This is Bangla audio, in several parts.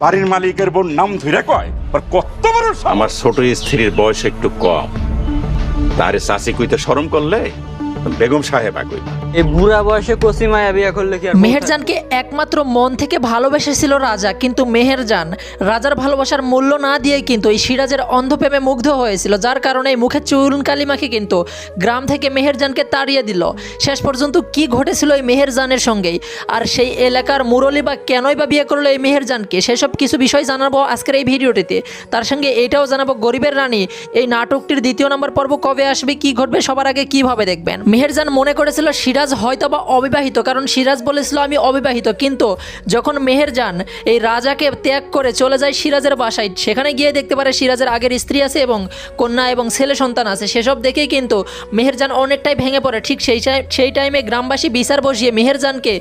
বাড়ির মালিকের বোন নাম ধরে কয় আর কত বড় সাহস! আমার ছোট স্ত্রীর বয়স একটু কম, তারে চাষি কইতে শরম করলে বেগম সাহেবা কই। এই বুড়া বয়সে কচি মায়া বিয়া করলে কি আর মেহেরজানকে একমাত্র মন থেকে ভালোবেসেছিল রাজা, কিন্তু মেহেরজান রাজার ভালোবাসার মূল্য না দিয়েই কিন্তু এই সিরাজের অন্ধপ্রেমে মুগ্ধ হয়েছিল, যার কারণে মুখে চুন কালি মাখে কিন্তু গ্রাম থেকে মেহেরজানকে তাড়িয়ে দিল। শেষ পর্যন্ত কি ঘটেছিল এই মেহেরজানের সঙ্গেই, আর সেই এলাকার মুরলি বা কেনই বা বিয়ে করলো এই মেহেরজানকে, সেসব কিছু বিষয় জানাবো আজকের এই ভিডিওটিতে। তার সঙ্গে এটাও জানাবো গরিবের রানী এই নাটকটির 2য় নম্বর পর্ব কবে আসবে, কি ঘটবে, সবার আগে কিভাবে দেখবেন। মেহেরজান মনে করেছিল সিরাজ হয়তোবা অবিবাহিত, কারণ সিরাজ বলেছিল আমি অবিবাহিত, কিন্তু যখন মেহেরজান এই রাজাকে ত্যাগ করে চলে যায় সিরাজের বাসায়, সেখানে গিয়ে দেখতে পারে সিরাজের আগের স্ত্রী আছে এবং কন্যা এবং ছেলে সন্তান আছে। সেসব দেখেই কিন্তু মেহেরজান অনেকটাই ভেঙে পড়ে। ঠিক সেই টাইমে গ্রামবাসী বিচার বসিয়ে মেহেরজানকে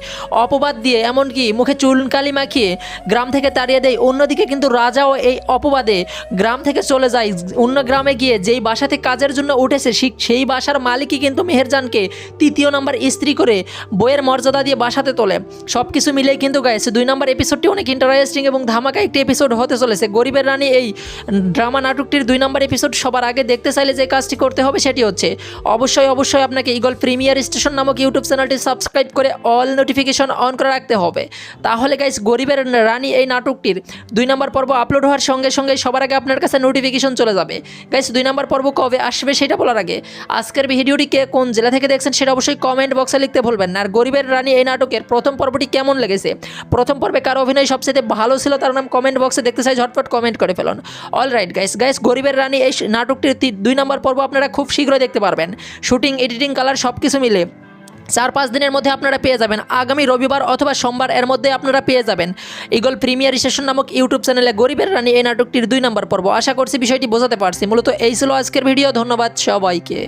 অপবাদ দিয়ে এমনকি মুখে চুনকালি মাখিয়ে গ্রাম থেকে তাড়িয়ে দেয়। অন্যদিকে কিন্তু রাজাও এই অপবাদে গ্রাম থেকে চলে যায়, অন্য গ্রামে গিয়ে যেই বাসাতে কাজের জন্য উঠেছে সেই বাসার মালিকই কিন্তু মেহেরজানকে 3য় নম্বর স্ত্রী করে বইয়ের মর্যাদা দিয়ে বাসাতে তোলে। সব কিছু মিলেই কিন্তু গাইছে 2 নম্বর এপিসোডটি অনেক ইন্টারেস্টিং এবং ধামাকা একটি এপিসোড হতে চলেছে। গরিবের রানী এই ড্রামা নাটকটির 2 নম্বর এপিসোড সবার আগে দেখতে চাইলে যে কাজটি করতে হবে সেটি হচ্ছে অবশ্যই আপনাকে ঈগল প্রিমিয়ার স্টেশন নামক ইউটিউব চ্যানেলটি সাবস্ক্রাইব করে অল নোটিফিকেশন অন করে রাখতে হবে। তাহলে গাইস গরিবের রানী এই নাটকটির 2 নম্বর পর্ব আপলোড হওয়ার সঙ্গে সঙ্গে সবার আগে আপনার কাছে নোটিফিকেশন চলে যাবে। গাইস 2 নম্বর পর্ব কবে আসবে সেটা বলার আগে আজকের ভিডিওটি কে কোন জেলা থেকে দেখছেন সেটা অবশ্যই কমেন্ট বক্সে লিখতে ভুলবেন না। আর গরিবের রানী এই নাটকের প্রথম পর্বটি কেমন লেগেছে, প্রথম পর্বে কার অভিনয় সবচেয়ে ভালো ছিল তার নাম কমেন্ট বক্সে দেখতে চাই, ঝটপট কমেন্ট করে ফেলুন। অলরাইট গাইস গরিবের রানী এই নাটকটির 2 নম্বর পর্ব আপনারা খুব শীঘ্রই দেখতে পারবেন। শুটিং, এডিটিং, কালার সব কিছু মিলে 4-5 দিনের মধ্যে আপনারা পেয়ে যাবেন। আগামী রবিবার অথবা সোমবার এর মধ্যে আপনারা পেয়ে যাবেন ঈগল প্রিমিয়ার স্টেশন নামক ইউটিউব চ্যানেলে গরিবের রানী এই নাটকটির 2 নম্বর পর্ব। আশা করছি বিষয়টি বোঝাতে পারছি। মূলত এই ছিল আজকের ভিডিও। ধন্যবাদ সবাইকে।